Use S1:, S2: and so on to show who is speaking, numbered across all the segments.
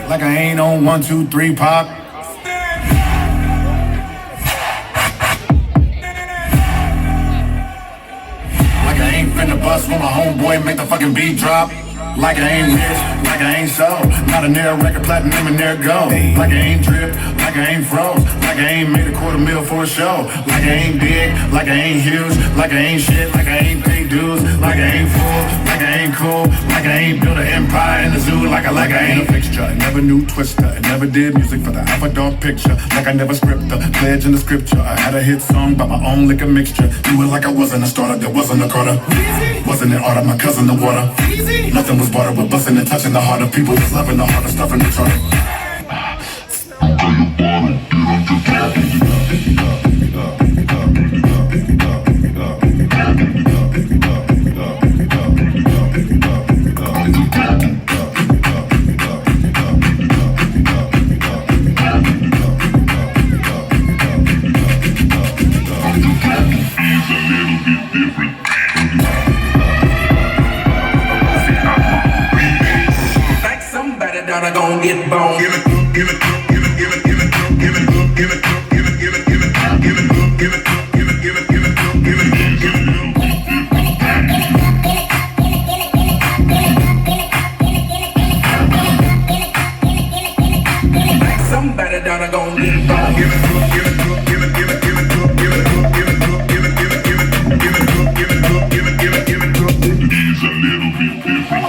S1: like I ain't on 1, 2, 3 pop. Like I ain't finna bust when my homeboy make the fucking beat drop. Like I ain't rich, like I ain't so. Not a near record platinum and there go. Like I ain't drip, like I ain't froze. Like I ain't made a $250,000 for a show. Like I ain't big, like I ain't huge. Like I ain't shit, like I ain't paid dues. Like I ain't full, like I ain't cool. Like I ain't built an empire in the zoo. Like I ain't a fixture. I never knew Twister. I never did music for the Alpha Dog picture. Like I never script the pledge in the scripture. I had a hit song by my own liquor mixture. Do it like I wasn't a starter, there wasn't a Carter. Wasn't an art of my cousin the water. Nothing was barter, but busting and touching the heart of people. Just loving the heart of stuff in the trunk.
S2: I gon' get bone. Give it, give it, give it, give it, give it, give it, give it, give it, give it, give it, give it, give it, give it, give it, give it, give it, give it, give it. Like somebody down, I gon' get bone. Give it, give it, give it, give it, give it, give it, give it, give it, give it, give it, give it, give it, give it, give it, give it, give it. These a little bit different.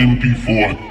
S2: MP4